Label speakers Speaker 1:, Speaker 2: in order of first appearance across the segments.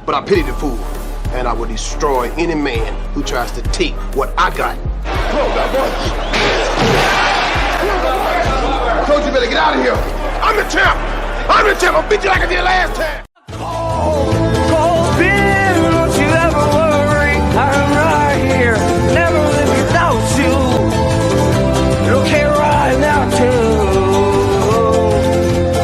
Speaker 1: but I pity the fool, and I will destroy any man who tries to take what I got. Close that boy. I told you better get out of here. I'm the champ. I'm the champ. I'll beat you like I did last time.
Speaker 2: Cold beer, don't you ever worry. I'm right here, never live without you. Okay, right now too.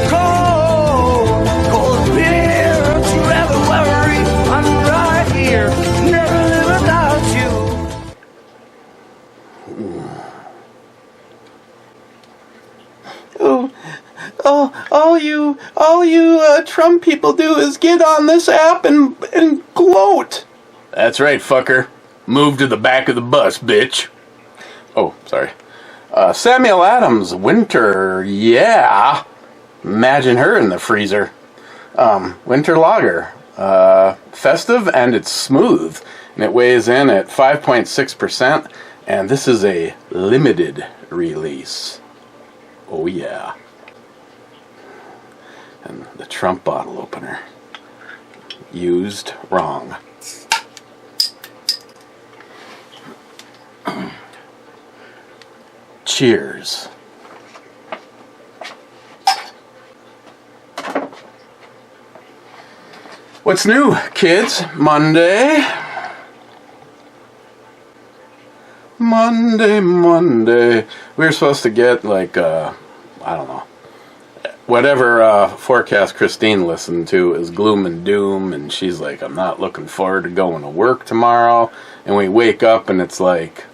Speaker 2: Cold beer, don't you ever worry. I'm right here, never live without you.
Speaker 3: All you Trump people do is get on this app and gloat.
Speaker 4: That's right, fucker. Move to the back of the bus, bitch. Oh, sorry. Samuel Adams, winter, yeah. Imagine her in the freezer. Winter lager. Festive, and it's smooth. And it weighs in at 5.6%. And this is a limited release. Oh, yeah. And the Trump bottle opener. Used wrong. Cheers. What's new, kids? Monday. We were supposed to get like, I don't know. Whatever forecast Christine listened to is gloom and doom, and she's like, I'm not looking forward to going to work tomorrow. And we wake up and it's like,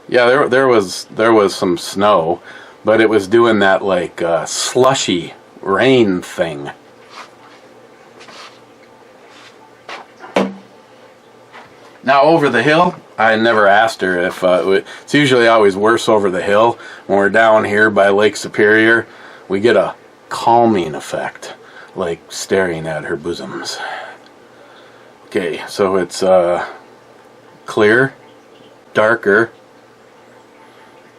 Speaker 4: yeah, there was some snow, but it was doing that like slushy rain thing. Now over the hill, I never asked her if it's usually always worse over the hill. When we're down here by Lake Superior, we get a calming effect, like staring at her bosoms. Okay, so it's clear, darker,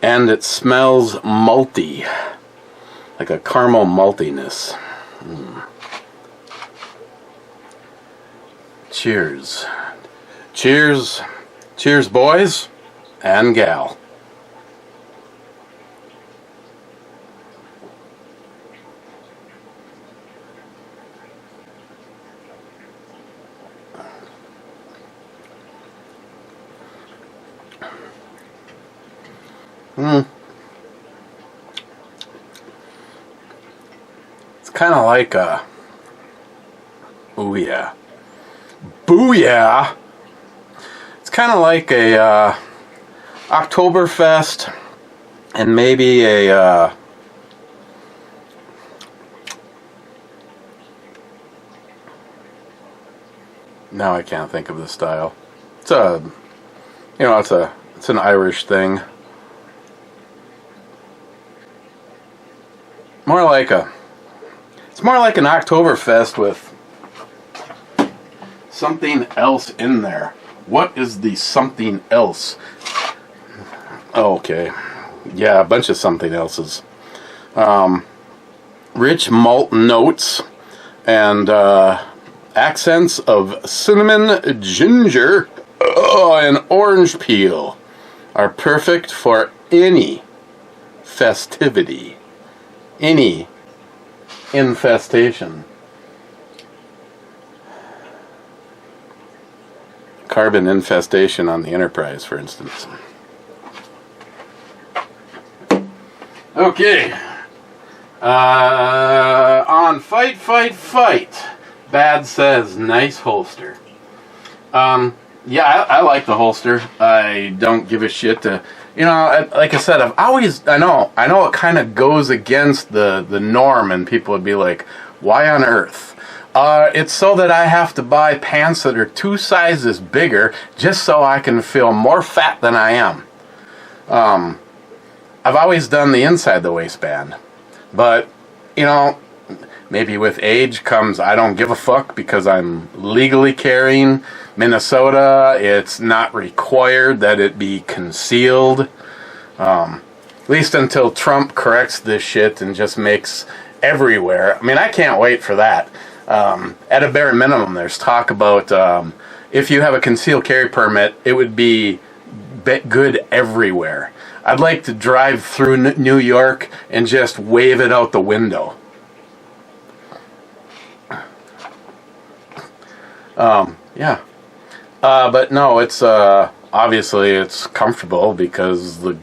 Speaker 4: and it smells malty, like a caramel maltiness. Cheers. Cheers. Cheers, boys and gal. It's kind of like a... Ooh, yeah. Booyah! Kind of like a Oktoberfest and maybe a now I can't think of the style. It's a, you know, it's an Irish thing. It's more like an Oktoberfest with something else in there. What is the something else? Oh, okay. Yeah, a bunch of something else's. Rich malt notes and accents of cinnamon, ginger, and orange peel are perfect for any festivity, any infestation. Carbon infestation on the Enterprise, for instance. Okay. On Fight. Bad says, nice holster. Yeah, I like the holster. I don't give a shit to, you know, like I said, I know it kind of goes against the norm, and people would be like, why on earth? It's so that I have to buy pants that are 2 sizes bigger just so I can feel more fat than I am. I've always done the inside the waistband. But, you know, maybe with age comes I don't give a fuck because I'm legally carrying. Minnesota, it's not required that it be concealed. At least until Trump corrects this shit and just makes everywhere. I mean, I can't wait for that. At a bare minimum, there's talk about if you have a concealed carry permit, it would be good everywhere. I'd like to drive through New York and just wave it out the window. Yeah. But no, it's obviously it's comfortable because the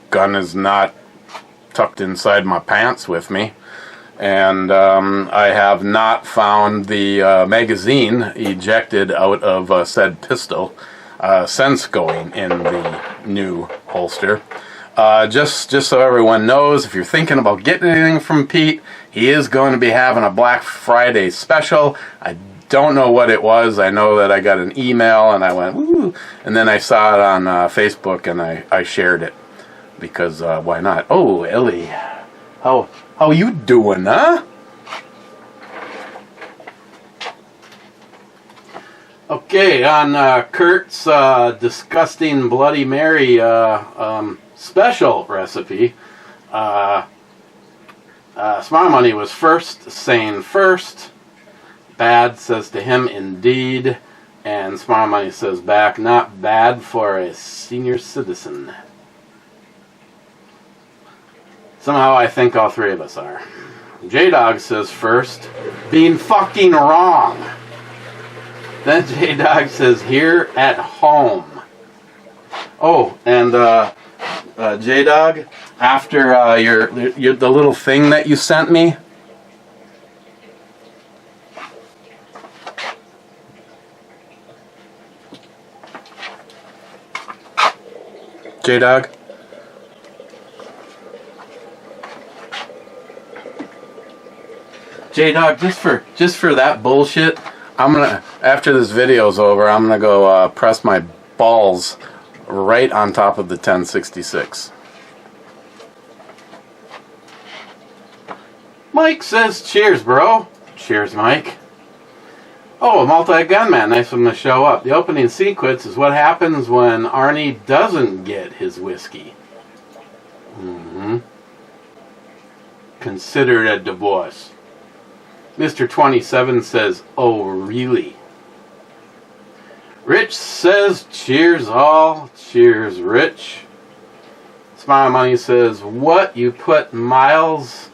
Speaker 4: gun is not tucked inside my pants with me. And I have not found the magazine ejected out of said pistol since going in the new holster. Just so everyone knows, if you're thinking about getting anything from Pete, he is going to be having a Black Friday special. I don't know what it was. I know that I got an email and I went, woo, and then I saw it on Facebook and I shared it because why not? Oh, Ellie, how you doing, huh? Okay, on Kurt's disgusting Bloody Mary special recipe, Smart Money was first, saying first. Bad says to him, indeed. And Smart Money says back, not bad for a senior citizen. Somehow I think all three of us are. J-Dog says first, being fucking wrong. Then J-Dog says here at home. Oh, and J-Dog, after your the little thing that you sent me, J-Dog? J-Dog, just for that bullshit, I'm gonna, after this video's over, I'm gonna go press my balls right on top of the 1066. Mike says, cheers, bro. Cheers, Mike. Oh, a multi-gunman. Nice of him to show up. The opening sequence is what happens when Arnie doesn't get his whiskey. Consider it a divorce. Mr. 27 says, oh, really? Rich says, cheers all. Cheers, Rich. Smile Money says, what? You put miles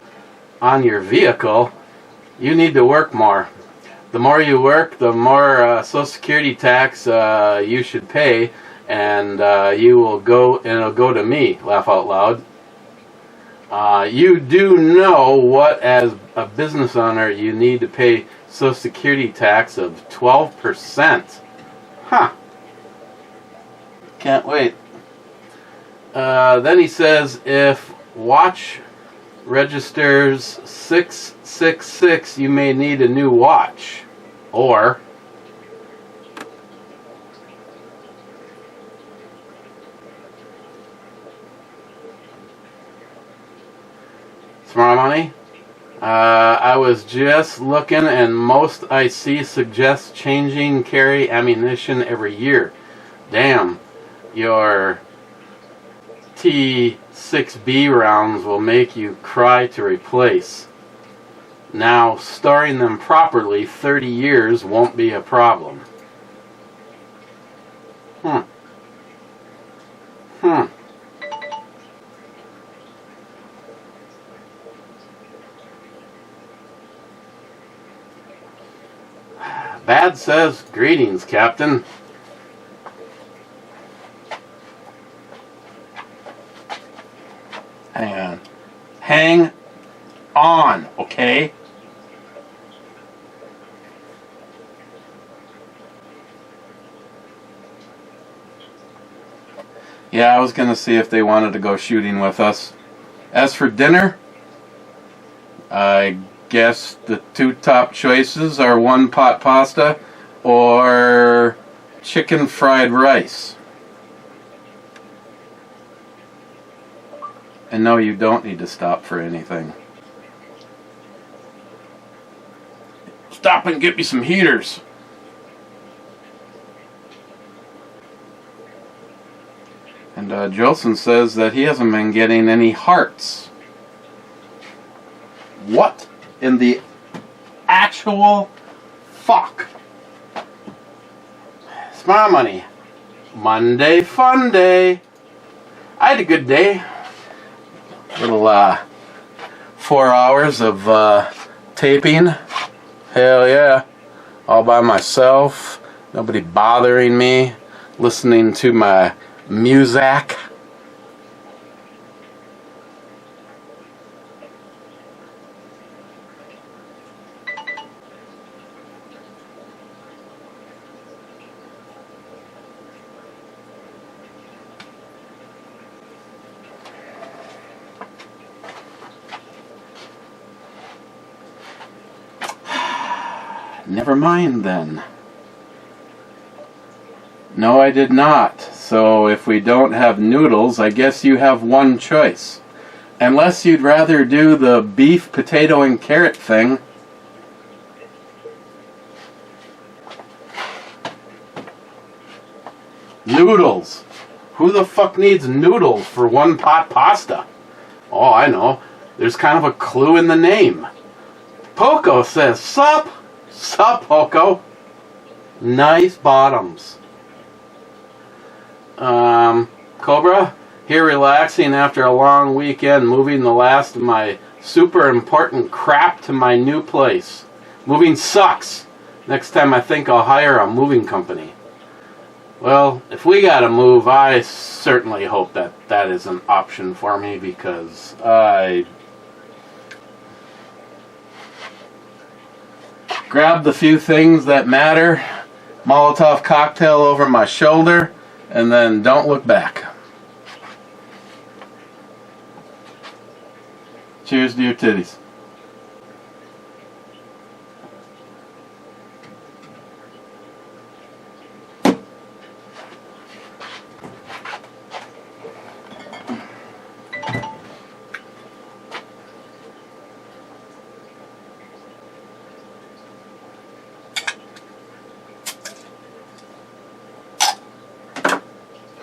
Speaker 4: on your vehicle? You need to work more. The more you work, the more Social Security tax you should pay, and it'll go to me. Laugh out loud. You do know what, as a business owner, you need to pay Social Security tax of 12%. Huh. Can't wait. Then he says, if watch registers 666, you may need a new watch. Or Smart Money, I was just looking and most I see suggest changing carry ammunition every year. Damn, your T6B rounds will make you cry to replace. Now, storing them properly 30 years won't be a problem. Bad says, greetings, Captain. Hang on, okay? Yeah, I was going to see if they wanted to go shooting with us. As for dinner, I guess the two top choices are one pot pasta or chicken fried rice. And no, you don't need to stop for anything. Stop and get me some heaters. And Jolson says that he hasn't been getting any hearts. What? in the actual fuck? Smile money. Monday fun day. I had a good day. Little 4 hours of taping. Hell yeah. All by myself. Nobody bothering me. Listening to my music. Never mind then. No, I did not. So if we don't have noodles, I guess you have one choice. Unless you'd rather do the beef, potato, and carrot thing. Noodles. Who the fuck needs noodles for one pot pasta? Oh, I know. There's kind of a clue in the name. Poco says, sup? Sup, Poco? Nice bottoms. Cobra, here relaxing after a long weekend, moving the last of my super important crap to my new place. Moving sucks. Next time I think I'll hire a moving company. Well, if we gotta move, I certainly hope that that is an option for me, because I grabbed the few things that matter, Molotov cocktail over my shoulder, and then don't look back. Cheers to your titties.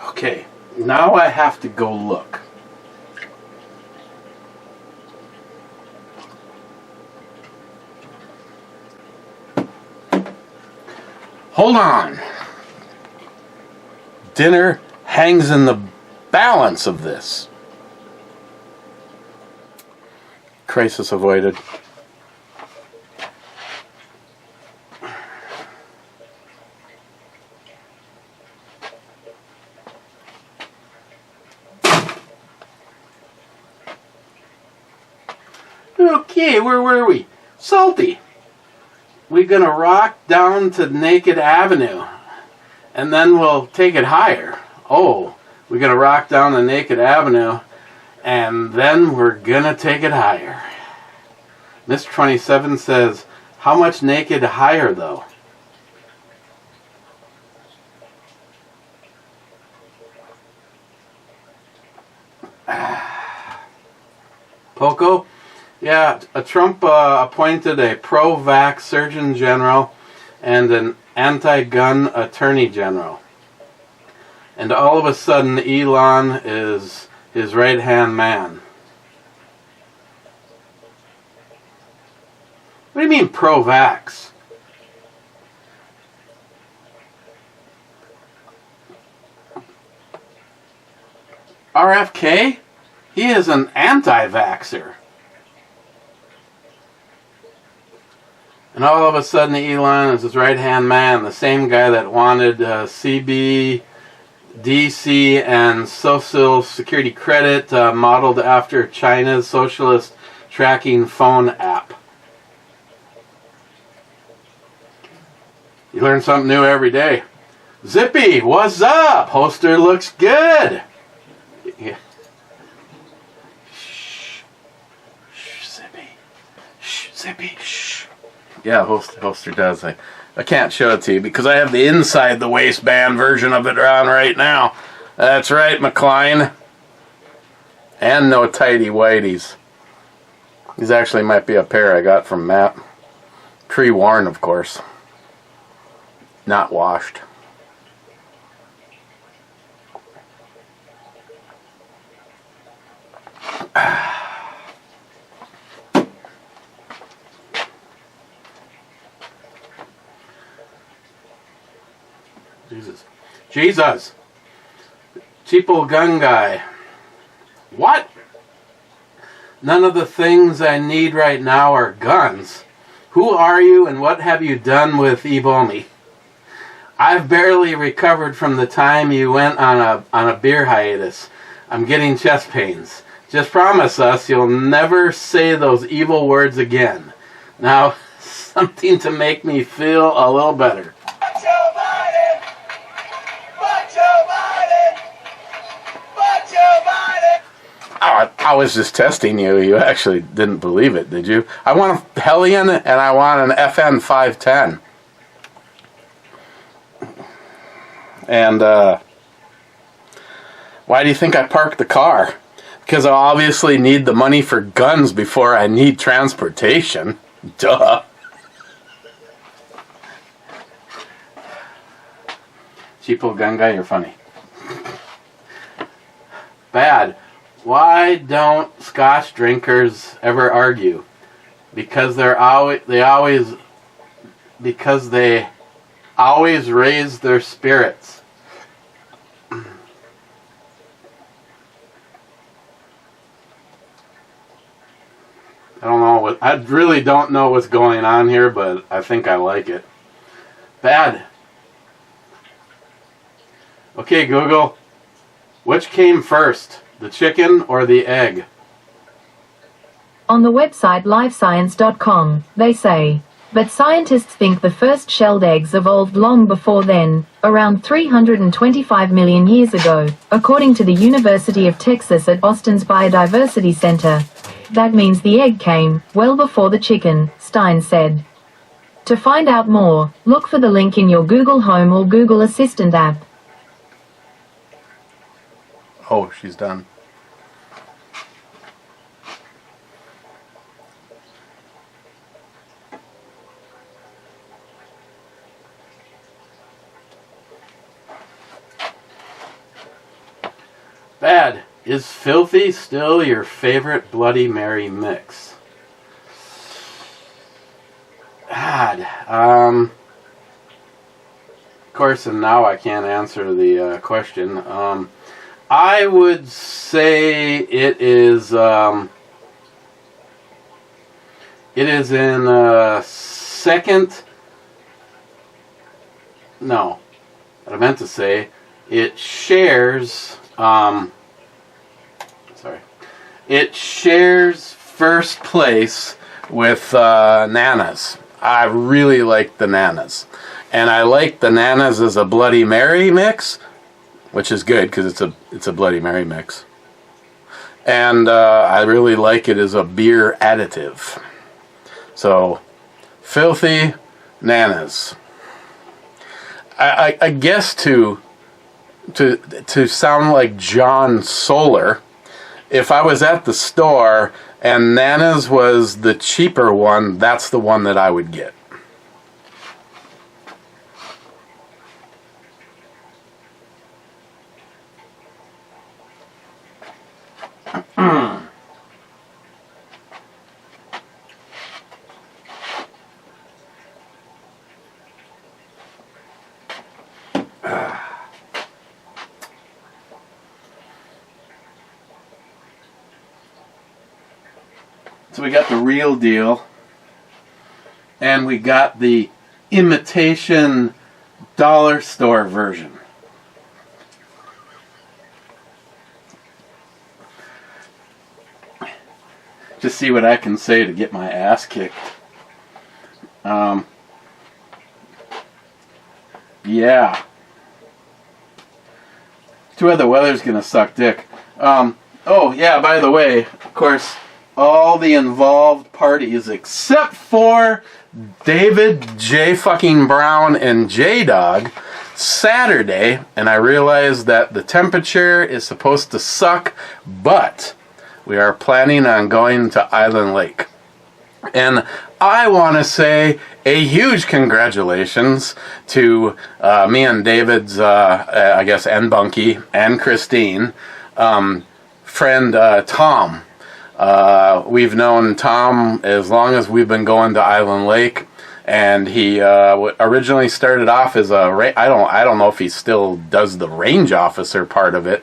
Speaker 4: Okay, now I have to go look. Hold on. Dinner hangs in the balance of this. Crisis avoided. Okay, where were we? Salty. We're gonna rock down to Naked Avenue, and then we'll take it higher. Oh, we're gonna rock down to Naked Avenue, and then we're gonna take it higher. Miss 27 says, how much naked higher though? Poco? Yeah, Trump appointed a pro-vax Surgeon General and an anti-gun Attorney General. And all of a sudden, Elon is his right-hand man. What do you mean pro-vax? RFK? He is an anti-vaxxer. And all of a sudden Elon is his right-hand man, the same guy that wanted CBDC and Social Security credit modeled after China's socialist tracking phone app. You learn something new every day. Zippy, what's up? Holster looks good. Yeah. Shh. Shh, Zippy. Shh, Zippy. Shh. Yeah, Holster does. I can't show it to you because I have the inside the waistband version of it around right now. That's right, McLean. And no tighty whities. These actually might be a pair I got from Matt. Pre-worn, of course. Not washed. Jesus. Cheapo gun guy. What? None of the things I need right now are guns. Who are you and what have you done with Ebomi? I've barely recovered from the time you went on a beer hiatus. I'm getting chest pains. Just promise us you'll never say those evil words again. Now, something to make me feel a little better. Oh, I was just testing you. You actually didn't believe it, did you? I want a Hellion and I want an FN 510. And why do you think I parked the car? Because I obviously need the money for guns before I need transportation. Duh. Cheapo gun guy, you're funny. Bad. Why don't Scotch drinkers ever argue? Because they always raise their spirits. I really don't know what's going on here, but I think I like it. Bad. Okay, Google. Which came first, the chicken or the egg?
Speaker 5: On the website livescience.com, they say, but scientists think the first shelled eggs evolved long before then, around 325 million years ago, according to the University of Texas at Austin's Biodiversity Center. That means the egg came well before the chicken, Stein said. To find out more, look for the link in your Google Home or Google Assistant app.
Speaker 4: Oh, she's done. Bad. Is Filthy still your favorite Bloody Mary mix? God. Of course, and now I can't answer the question. I would say it is in second. No, what I meant to say, it shares. It shares first place with Nana's. I really like the Nana's, and I like the Nana's as a Bloody Mary mix, which is good because it's a Bloody Mary mix, and I really like it as a beer additive. So, Filthy, Nana's. I guess to sound like John Solar, if I was at the store and Nana's was the cheaper one, that's the one that I would get. So we got the real deal, and we got the imitation dollar store version. Just see what I can say to get my ass kicked. Yeah. Too bad the weather's gonna suck dick. Oh yeah, by the way, of course, all the involved parties except for David J. fucking Brown and J-Dog, Saturday, and I realize that the temperature is supposed to suck, but we are planning on going to Island Lake. And I want to say a huge congratulations to me and David's, I guess, and Bunky, and Christine, friend Tom. We've known Tom as long as we've been going to Island Lake, and he originally started off as I don't know if he still does the range officer part of it,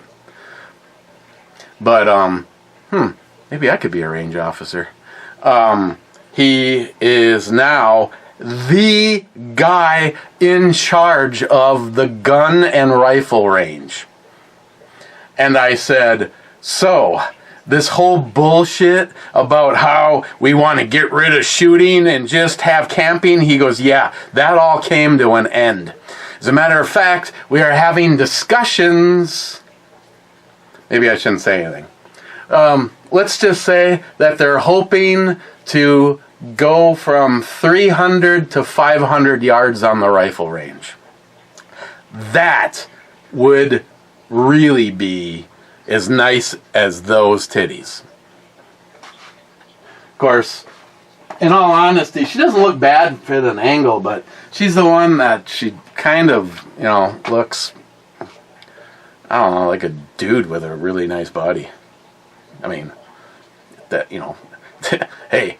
Speaker 4: but maybe I could be a range officer. He is now the guy in charge of the gun and rifle range. And I said, so, this whole bullshit about how we want to get rid of shooting and just have camping, he goes, yeah, that all came to an end. As a matter of fact, we are having discussions. Maybe I shouldn't say anything. Let's just say that they're hoping to go from 300 to 500 yards on the rifle range. That would really be as nice as those titties. Of course, in all honesty, she doesn't look bad at an angle, but she's the one that she kind of, looks, I don't know, like a dude with a really nice body. I mean, that, hey,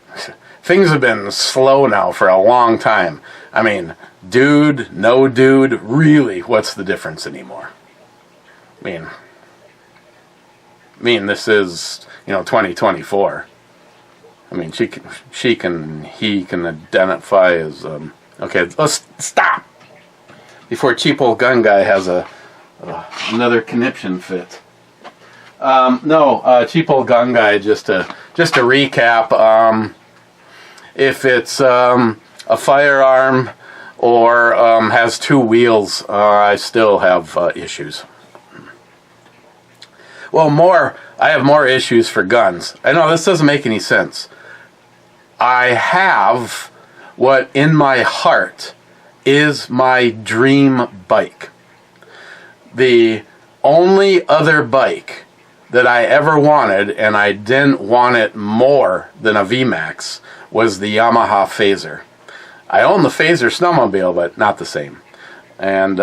Speaker 4: things have been slow now for a long time. I mean, dude, no dude, really, what's the difference anymore? I mean, this is, 2024. I mean, he can identify as, okay, let's stop before cheap old gun guy has another conniption fit. Cheap old gun guy, just to recap, if it's a firearm or has two wheels, I still have issues. Well, I have more issues for guns. I know this doesn't make any sense. I have what in my heart is my dream bike. The only other bike that I ever wanted, and I didn't want it more than a VMAX, was the Yamaha Phaser. I own the Phaser snowmobile, but not the same. And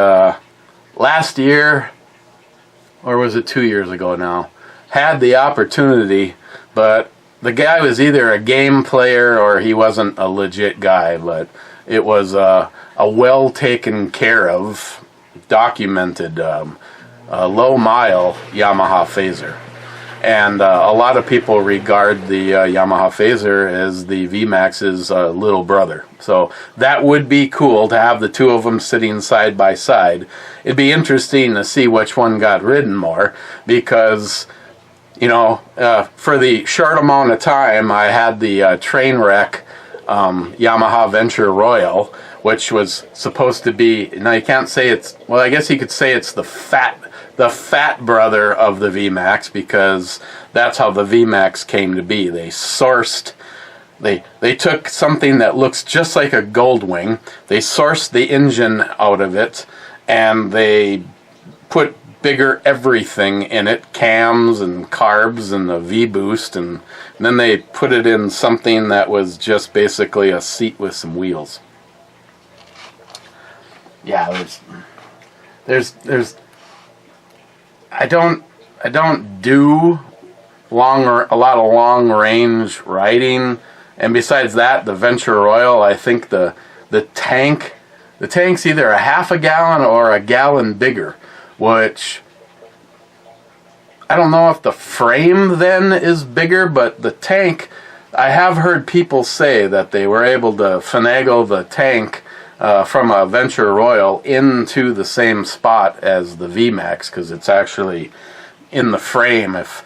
Speaker 4: last year, or was it 2 years ago now, had the opportunity, but the guy was either a game player or he wasn't a legit guy, but it was a well taken care of, documented, low-mile Yamaha Phaser. And a lot of people regard the Yamaha Phaser as the VMAX's little brother. So that would be cool to have the two of them sitting side by side. It'd be interesting to see which one got ridden more, because, for the short amount of time I had the train wreck Yamaha Venture Royal, which was supposed to be, now you can't say it's, well, I guess you could say it's the fat brother of the VMAX, because that's how the VMAX came to be. They took something that looks just like a Goldwing, they sourced the engine out of it, and they put bigger everything in it, cams and carbs and the V-boost, and then they put it in something that was just basically a seat with some wheels. Yeah, there's I don't do a lot of long range riding, and besides that, the Venture Royal, I think the tank's either a half a gallon or a gallon bigger, which I don't know if the frame then is bigger, but the tank, I have heard people say that they were able to finagle the tank from a Venture Royal into the same spot as the VMAX, because it's actually in the frame. If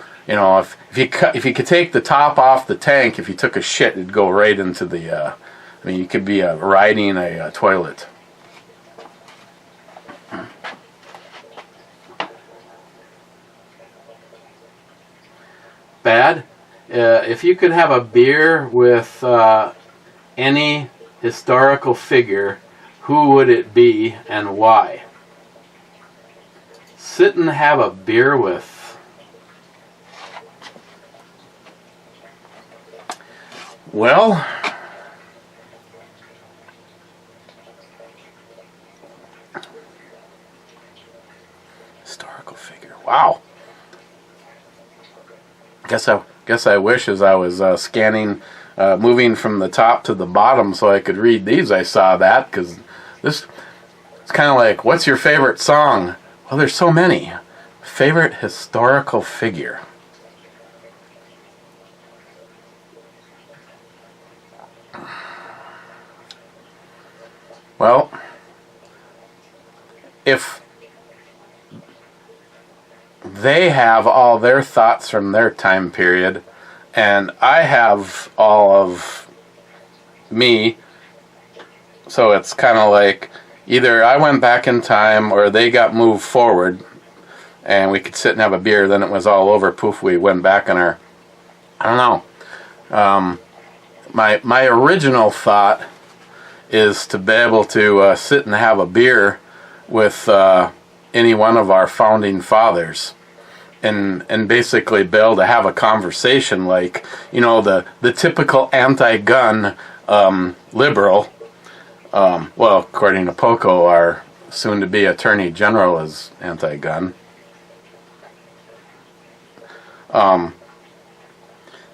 Speaker 4: you could take the top off the tank, if you took a shit, it'd go right into the. You could be riding a toilet. Bad. If you could have a beer with any historical figure, who would it be and why? Sit and have a beer with. Well, historical figure. Wow. Guess I wish, as I was scanning moving from the top to the bottom so I could read these. I saw that because this, it's kind of like, what's your favorite song? Well, there's so many. Favorite historical figure. Well, if they have all their thoughts from their time period, and I have all of me, so it's kind of like either I went back in time or they got moved forward, and we could sit and have a beer, then it was all over, poof, we went back on our, I don't know. My original thought is to be able to sit and have a beer with any one of our founding fathers, and basically be able to have a conversation like, you know, the typical anti-gun liberal. Well, according to Poco, our soon-to-be Attorney General is anti-gun.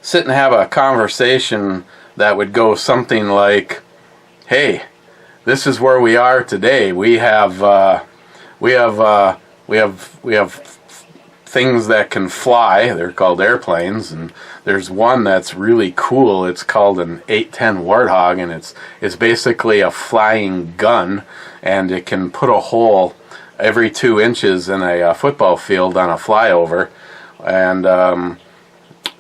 Speaker 4: Sit and have a conversation that would go something like, hey, this is where we are today. We have things that can fly. They're called airplanes, and there's one that's really cool. It's called an 810 Warthog, and it's basically a flying gun, and it can put a hole every 2 inches in a football field on a flyover. And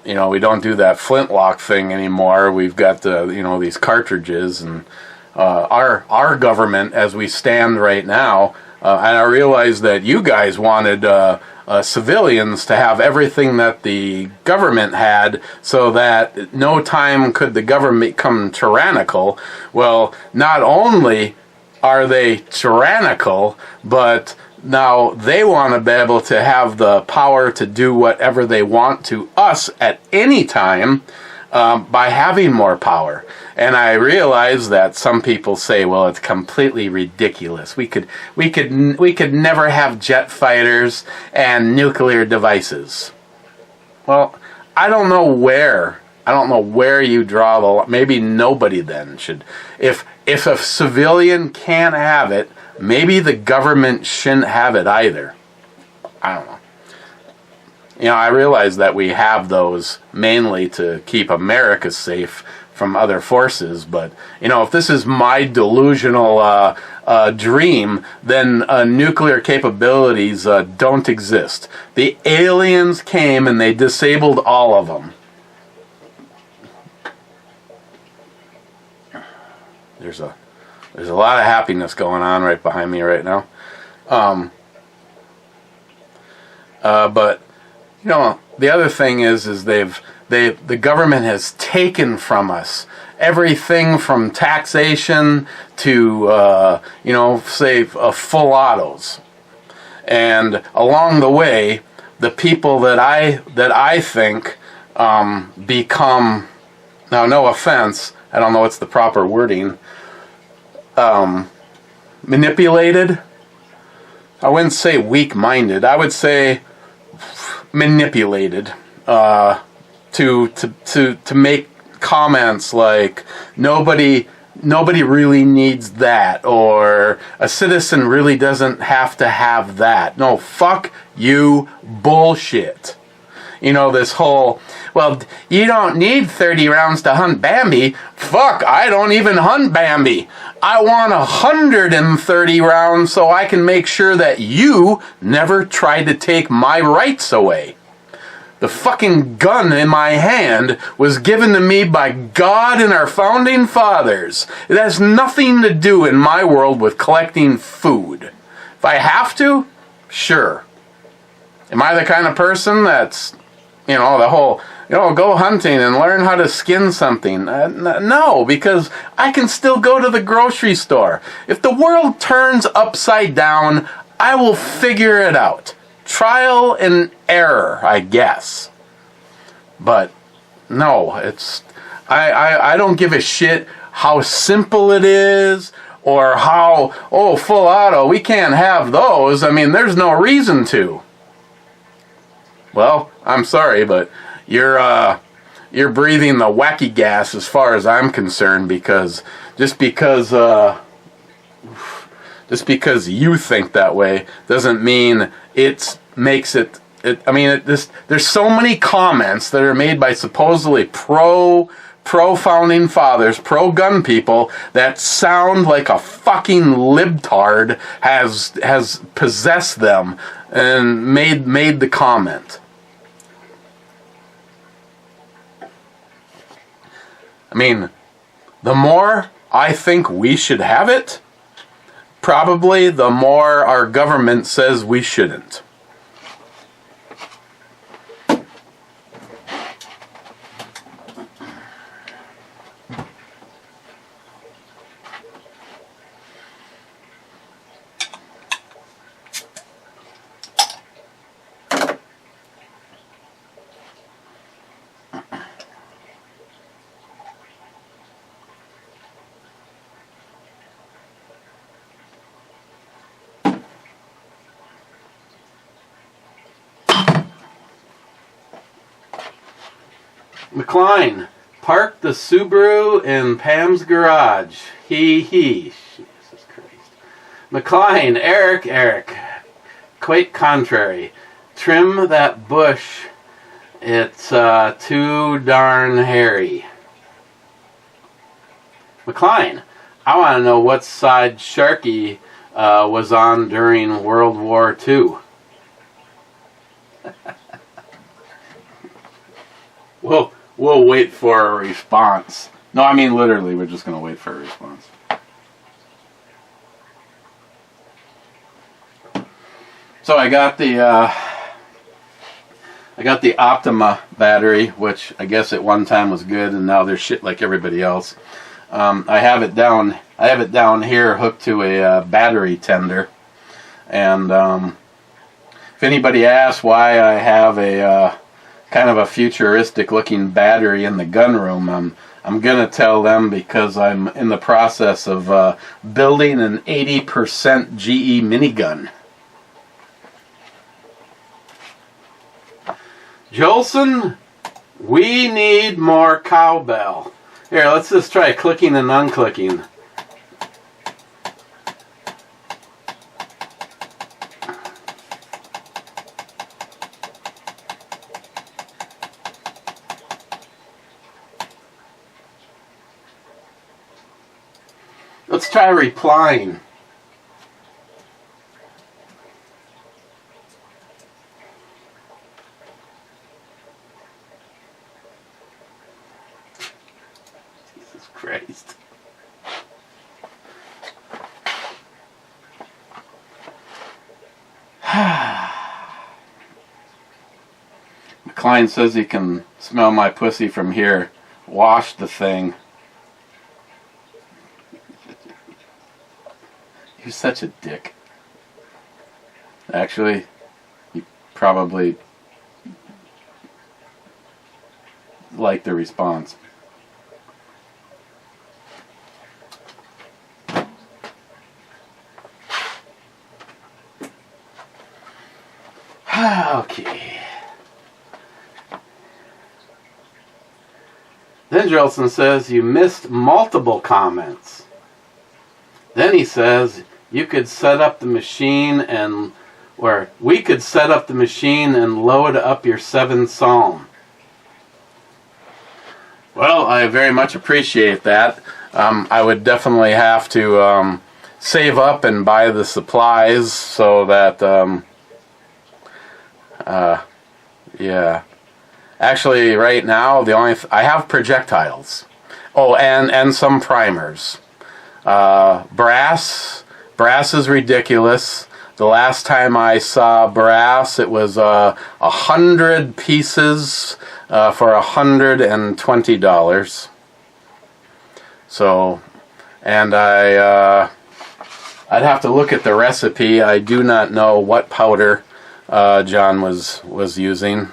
Speaker 4: you know, we don't do that flintlock thing anymore. We've got these cartridges, and our government, as we stand right now, and I realize that you guys wanted civilians to have everything that the government had, so that no time could the government become tyrannical. Well, not only are they tyrannical, but now they want to be able to have the power to do whatever they want to us at any time by having more power. And I realize that some people say, well, it's completely ridiculous. We could never have jet fighters and nuclear devices. Well, I don't know where you draw the line. Maybe nobody then should. If a civilian can't have it, maybe the government shouldn't have it either. I don't know. You know, I realize that we have those mainly to keep America safe from other forces, but, you know, if this is my delusional dream, then nuclear capabilities don't exist. The aliens came and they disabled all of them. There's a lot of happiness going on right behind me right now. But, you know, the other thing is the government has taken from us everything from taxation to, say, full autos. And along the way, the people that I think become, now no offense, I don't know what's the proper wording, manipulated. I wouldn't say weak-minded. I would say manipulated to make comments like nobody really needs that, or a citizen really doesn't have to have that. No, fuck you bullshit. You know, this whole, well, you don't need 30 rounds to hunt Bambi. Fuck, I don't even hunt Bambi. I want 130 rounds so I can make sure that you never tried to take my rights away. The fucking gun in my hand was given to me by God and our founding fathers. It has nothing to do in my world with collecting food. If I have to, sure. Am I the kind of person that's, the whole, go hunting and learn how to skin something? No, because I can still go to the grocery store. If the world turns upside down, I will figure it out. Trial and error, I guess. But no, I don't give a shit how simple it is, or how, full auto, we can't have those. I mean, there's no reason to. Well, I'm sorry, but you're you're breathing the wacky gas as far as I'm concerned, because just because you think that way doesn't mean it makes it. There's so many comments that are made by supposedly pro founding fathers, pro gun people, that sound like a fucking libtard has possessed them and made the comment. I mean, the more I think we should have it, probably the more our government says we shouldn't. McLean, park the Subaru in Pam's garage. He. Jesus Christ. McLean, Eric. Quite contrary. Trim that bush. It's too darn hairy. McLean, I want to know what side Sharky was on during World War II. We'll wait for a response. No, I mean literally, we're just going to wait for a response. So I got the Optima battery, which I guess at one time was good, and now they're shit like everybody else. I have it down here, hooked to a battery tender, and if anybody asks why I have a kind of a futuristic looking battery in the gun room, I'm gonna tell them because I'm in the process of building an 80% GE minigun. Jolson, we need more cowbell. Here, let's just try clicking and unclicking. Let's try replying. Jesus Christ. McLean says he can smell my pussy from here. Wash the thing. You're such a dick. Actually, you probably like the response. Okay. Then Jelson says you missed multiple comments. Then he says you could set up the machine and, or we could set up the machine and load up your 7th Psalm. Well, I very much appreciate that. I would definitely have to save up and buy the supplies so that, yeah. Actually, right now, I have projectiles. Oh, and some primers. Brass is ridiculous. The last time I saw brass, it was 100 pieces for $120. So, and I'd have to look at the recipe. I do not know what powder John was using.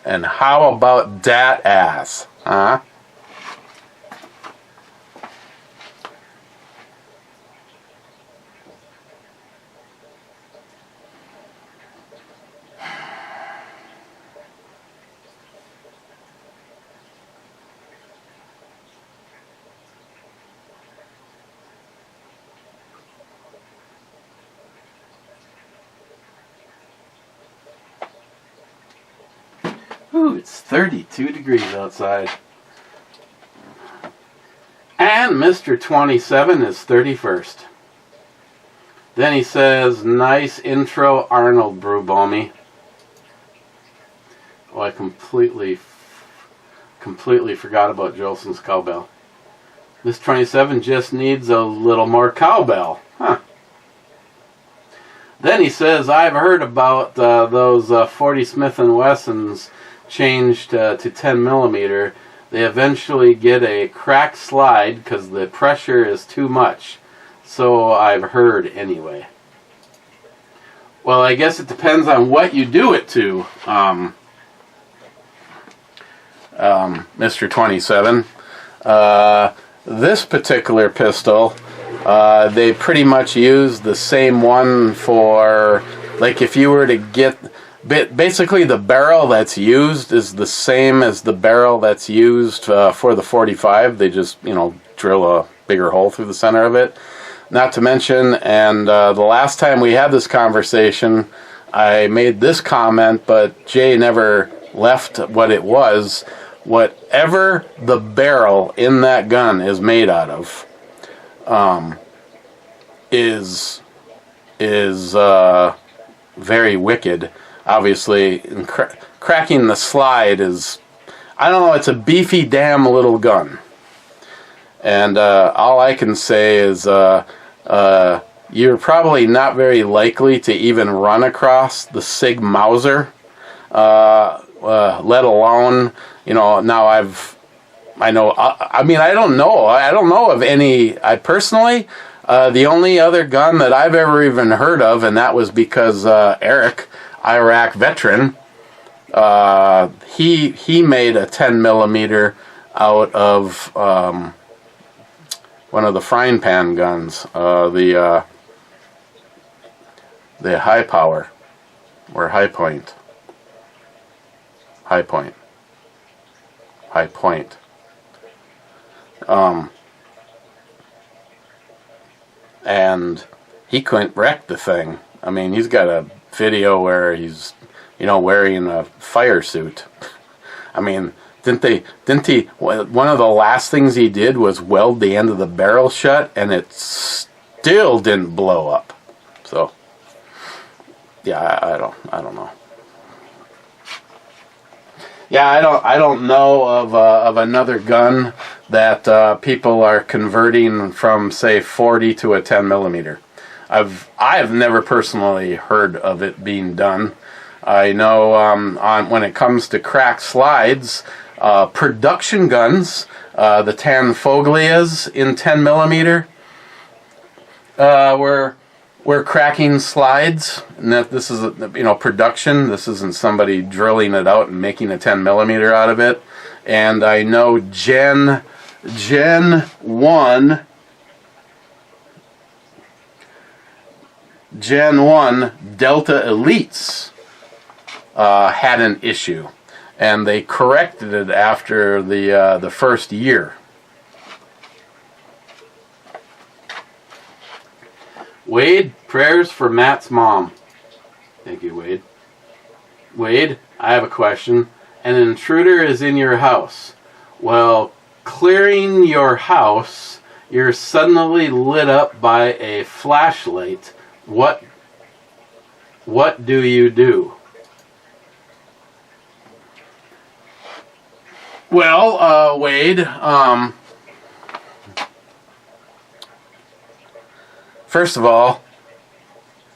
Speaker 4: And how about that ass, huh? Ooh, it's 32 degrees outside. And Mr. 27 is 31st. Then he says, nice intro, Arnold Brubomi. Oh, I completely forgot about Jolson's cowbell. This 27 just needs a little more cowbell. Huh. Then he says, I've heard about those 40 Smith & Wessons changed to 10 millimeter. They eventually get a cracked slide because the pressure is too much. So I've heard anyway. Well, I guess it depends on what you do it to, Mr. 27. This particular pistol, they pretty much use the same one for, like, if you were to get, basically the barrel that's used is the same as the barrel that's used for the 45. They just, drill a bigger hole through the center of it. Not to mention, and the last time we had this conversation, I made this comment, but Jay never left what it was. Whatever the barrel in that gun is made out of, is very wicked. Obviously, cracking the slide is, I don't know, it's a beefy damn little gun. And all I can say is you're probably not very likely to even run across the Sig Mauser, let alone, now I don't know of any, the only other gun that I've ever even heard of, and that was because Eric, Iraq veteran, he made a 10 millimeter out of one of the frying pan guns, the high power, or high point. And he couldn't wreck the thing. I mean, he's got a video where he's, wearing a fire suit. I mean, didn't he, one of the last things he did was weld the end of the barrel shut, and it still didn't blow up. So, yeah, I don't know. Yeah, I don't know of another gun that people are converting from, say, 40 to a 10 millimeter. I've never personally heard of it being done. I know when it comes to cracked slides, production guns, the Tanfoglias in 10 millimeter, we're cracking slides, and that this is production. This isn't somebody drilling it out and making a 10 millimeter out of it. And I know Gen 1 Delta Elites had an issue, and they corrected it after the first year. Wade, prayers for Matt's mom. Thank you, Wade. Wade, I have a question. An intruder is in your house. Well, clearing your house, you're suddenly lit up by a flashlight. What do you do? Well, Wade, first of all,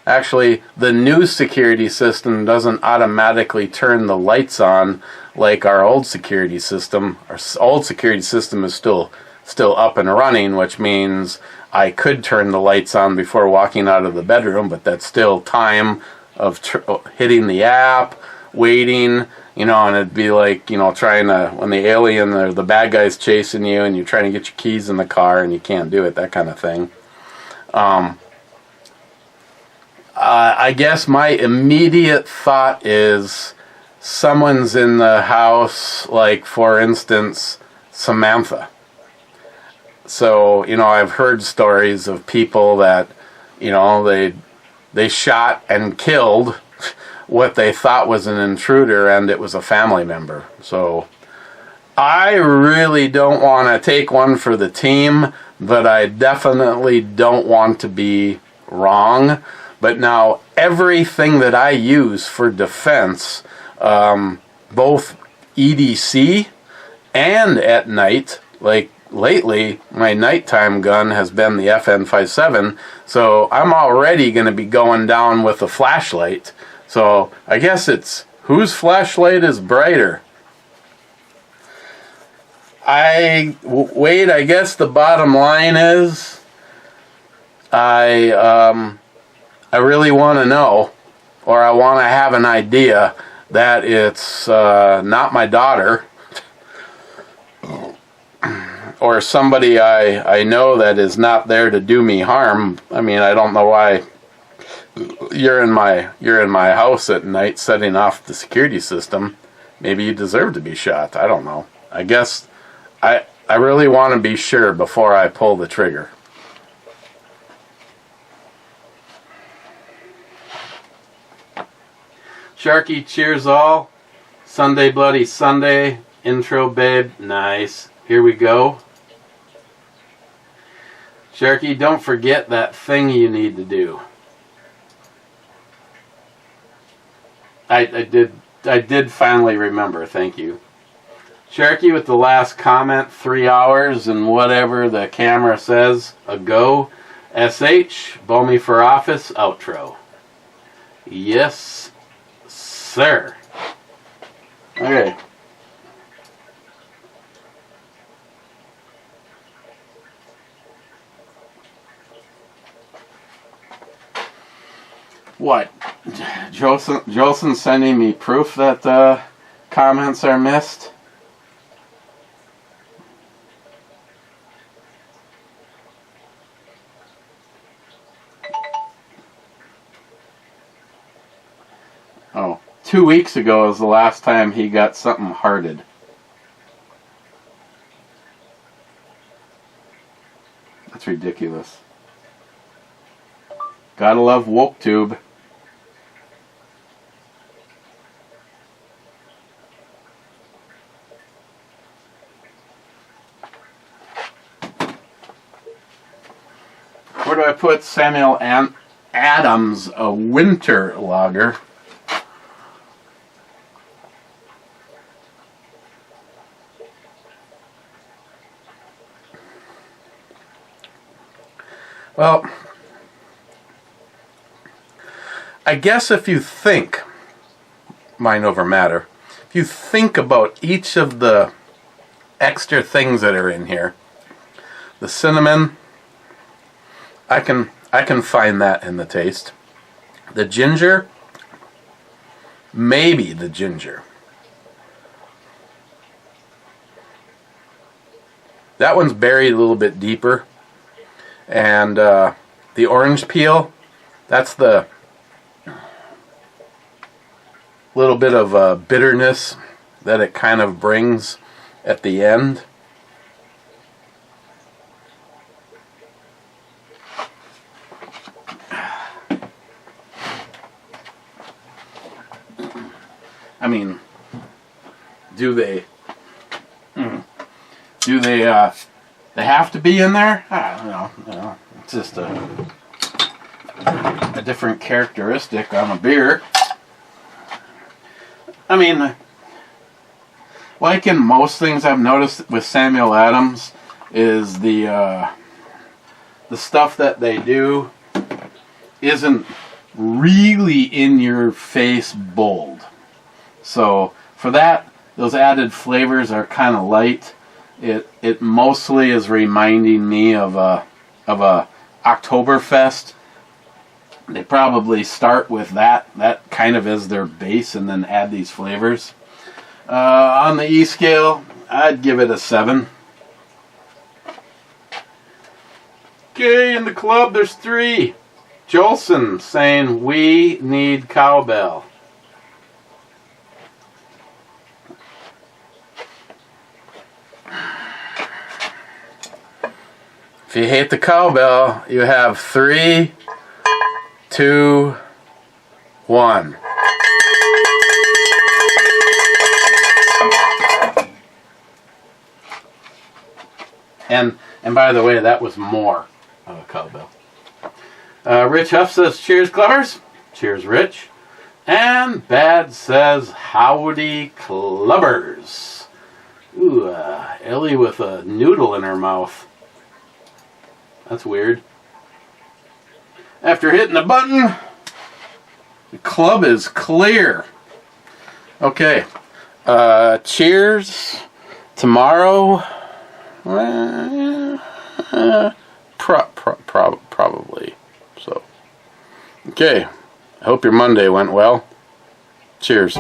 Speaker 4: actually, the new security system doesn't automatically turn the lights on like our old security system. Our old security system is still up and running, which means I could turn the lights on before walking out of the bedroom, but that's still time of hitting the app, waiting, and it'd be like, trying to, when the alien or the bad guy's chasing you and you're trying to get your keys in the car and you can't do it, that kind of thing. I guess my immediate thought is someone's in the house, like, for instance, Samantha. So, I've heard stories of people that, they shot and killed what they thought was an intruder, and it was a family member. So I really don't want to take one for the team, but I definitely don't want to be wrong. But now everything that I use for defense, both EDC and at night, like lately, my nighttime gun has been the FN57, so I'm already going to be going down with a flashlight. So I guess it's whose flashlight is brighter. Wade, I guess the bottom line is I really want to know, or I want to have an idea that it's not my daughter or somebody I know that is not there to do me harm. I mean, I don't know why you're in my house at night setting off the security system. Maybe you deserve to be shot. I don't know. I guess I really want to be sure before I pull the trigger. Sharky, cheers all. Sunday Bloody Sunday. Intro, babe. Nice. Here we go. Sharky, don't forget that thing you need to do. I did finally remember. Thank you. Sharky with the last comment, 3 hours and whatever the camera says ago. SH, Bow Me for Office, outro. Yes, sir. Okay. What? Jolson sending me proof that comments are missed? Oh, 2 weeks ago was the last time he got something hearted. That's ridiculous. Gotta love WokeTube. Where do I put Samuel Adams, a winter lager? Well, I guess if you think, mind over matter, if you think about each of the extra things that are in here, the cinnamon, I can find that in the taste. The ginger, maybe the ginger. That one's buried a little bit deeper. And the orange peel, that's the little bit of bitterness that it kind of brings at the end. I mean, do they have to be in there? I don't know. It's just a different characteristic on a beer. I mean, like in most things I've noticed with Samuel Adams, is the stuff that they do isn't really in your face bold. So for that, those added flavors are kind of light. It mostly is reminding me of a Oktoberfest. They probably start with that kind of as their base and then add these flavors. On the E scale, I'd give it a 7. Okay, in the club there's 3. Jolson saying we need cowbell. If you hate the cowbell, you have 3, 2, 1. And by the way, that was more of a cowbell. Rich Huff says, cheers, clubbers. Cheers, Rich. And Bad says, howdy, clubbers. Ooh, Ellie with a noodle in her mouth. That's weird. After hitting the button, the club is clear. Okay. Cheers. Tomorrow. Probably. So. Okay. I hope your Monday went well. Cheers.